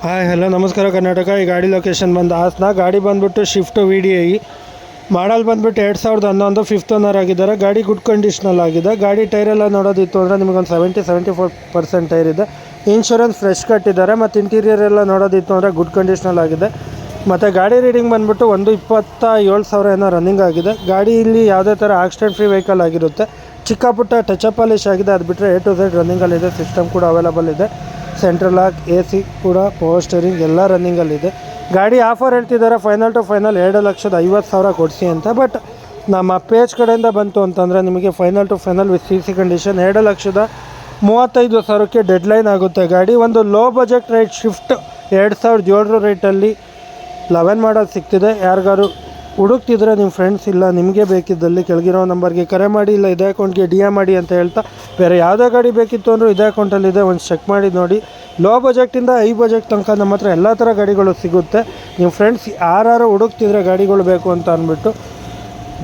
Hi hello ನಮಸ್ಕಾರ ಕರ್ನಾಟಕ. ಈ ಗಾಡಿ ಲೊಕೇಶನ್ ಬಂದು ಹಾಸನ. ಗಾಡಿ ಬಂದುಬಿಟ್ಟು ಶಿಫ್ಟ್ VDI ಮಾಡಲ್ ಬಂದುಬಿಟ್ಟು 2011 ಫಿಫ್ತ್ ಓನರ್ ಆಗಿದ್ದಾರೆ. ಗಾಡಿ ಗುಡ್ ಕಂಡೀಷ್ನಲ್ಲಿ ಆಗಿದೆ. ಗಾಡಿ ಟೈರೆಲ್ಲ ನೋಡೋದಿತ್ತು ಅಂದರೆ ನಿಮಗೊಂದು 74% ಟೈರ್ ಇದೆ. ಇನ್ಶೂರೆನ್ಸ್ ಫ್ರೆಶ್ ಕಟ್ಟಿದ್ದಾರೆ ಮತ್ತು ಇಂಟೀರಿಯರ್ ಎಲ್ಲ ನೋಡೋದಿತ್ತು ಅಂದರೆ ಗುಡ್ ಕಂಡೀಷ್ನಲ್ಲಿ ಆಗಿದೆ. ಮತ್ತು ಗಾಡಿ ರೀಡಿಂಗ್ ಬಂದುಬಿಟ್ಟು 1,27,000 ಏನೋ ರನ್ನಿಂಗ್ ಆಗಿದೆ. ಗಾಡಿ ಇಲ್ಲಿ ಯಾವುದೇ ಥರ ಆಕ್ಸಿಡೆಂಟ್ ಫ್ರೀ ವೆಹಿಕಲ್ ಆಗಿರುತ್ತೆ. ಚಿಕ್ಕ ಪುಟ್ಟ ಟಚಪ್ ಪಾಲಿಶ್ ಆಗಿದೆ. ಅದು ಬಿಟ್ಟರೆ A to Z ರನ್ನಿಂಗಲ್ಲಿದೆ. ಸಿಸ್ಟಮ್ ಕೂಡ ಅವೈಲಬಲ್ ಇದೆ. ಸೆಂಟ್ರಲ್ ಲಾಕ್, AC ಕೂಡ, ಪವರ್ ಸ್ಟೇರಿಂಗ್ ಎಲ್ಲ ರನ್ನಿಂಗಲ್ಲಿದೆ. ಗಾಡಿ ಆಫರ್ ಹೇಳ್ತಿದ್ದಾರೆ ಫೈನಲ್ ಟು ಫೈನಲ್ 2,50,000 ಕೊಡಿಸಿ ಅಂತ. ಬಟ್ ನಮ್ಮ ಪೇಜ್ ಕಡೆಯಿಂದ ಬಂತು ಅಂತಂದರೆ ನಿಮಗೆ final to final with CC condition 2,35,000ಕ್ಕೆ ಡೆಡ್ಲೈನ್ ಆಗುತ್ತೆ. ಗಾಡಿ ಒಂದು ಲೋ ಬಜೆಟ್ ರೇಟ್ ಶಿಫ್ಟ್ 2007 ರೇಟಲ್ಲಿ 11 ಮಾಡಲ್ ಸಿಗ್ತಿದೆ. ಯಾರಿಗಾರು ಹುಡುಕ್ತಿದ್ರೆ ನಿಮ್ಮ ಫ್ರೆಂಡ್ಸ್ ಇಲ್ಲ ನಿಮಗೆ ಬೇಕಿದ್ದಲ್ಲಿ ಕೆಳಗಿರೋ ನಂಬರ್ಗೆ ಕರೆ ಮಾಡಿ, ಇಲ್ಲ ಇದೇ ಅಕೌಂಟ್ಗೆ DM ಮಾಡಿ ಅಂತ ಹೇಳ್ತಾ, ಬೇರೆ ಯಾವುದೇ ಗಾಡಿ ಬೇಕಿತ್ತು ಅಂದರೂ ಇದೇ ಅಕೌಂಟಲ್ಲಿದೆ, ಒಂದು ಚೆಕ್ ಮಾಡಿ ನೋಡಿ. ಲೋ ಬಜೆಟಿಂದ ಹೈ ಬಜೆಟ್ ತನಕ ನಮ್ಮ ಹತ್ರ ಎಲ್ಲ ಥರ ಗಾಡಿಗಳು ಸಿಗುತ್ತೆ. ನಿಮ್ಮ ಫ್ರೆಂಡ್ಸ್ ಯಾರು ಹುಡುಕ್ತಿದ್ರೆ ಗಾಡಿಗಳು ಬೇಕು ಅಂತ ಅಂದ್ಬಿಟ್ಟು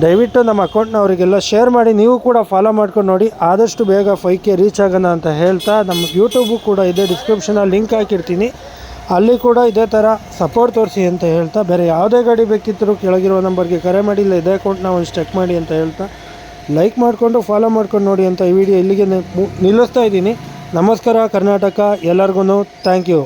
ದಯವಿಟ್ಟು ನಮ್ಮ ಅಕೌಂಟ್ನ ಅವರಿಗೆಲ್ಲ ಶೇರ್ ಮಾಡಿ. ನೀವು ಕೂಡ ಫಾಲೋ ಮಾಡ್ಕೊಂಡು ನೋಡಿ. ಆದಷ್ಟು ಬೇಗ 5K ರೀಚ್ ಆಗೋಣ ಅಂತ ಹೇಳ್ತಾ, ನಮ್ಮ ಯೂಟ್ಯೂಬು ಕೂಡ ಇದೆ, ಡಿಸ್ಕ್ರಿಪ್ಷನಲ್ಲಿ ಲಿಂಕ್ ಹಾಕಿರ್ತೀನಿ, ಅಲ್ಲಿ ಕೂಡ ಇದೇ ಥರ ಸಪೋರ್ಟ್ ತೋರಿಸಿ ಅಂತ ಹೇಳ್ತಾ, ಬೇರೆ ಯಾವುದೇ ಗಾಡಿ ಬೇಕಿದ್ದರೂ ಕೆಳಗಿರೋ ನಂಬರ್ಗೆ ಕರೆ ಮಾಡಿ, ಇಲ್ಲ ಇದೇ ಅಕೌಂಟ್ನ ಒಂದು ಚೆಕ್ ಮಾಡಿ ಅಂತ ಹೇಳ್ತಾ, ಲೈಕ್ ಮಾಡಿಕೊಂಡು ಫಾಲೋ ಮಾಡ್ಕೊಂಡು ನೋಡಿ ಅಂತ ಈ ವಿಡಿಯೋ ಇಲ್ಲಿಗೆ ನಿಲ್ಲಿಸ್ತಾ ಇದ್ದೀನಿ. ನಮಸ್ಕಾರ ಕರ್ನಾಟಕ, ಎಲ್ಲರಿಗೂ ಥ್ಯಾಂಕ್ ಯು.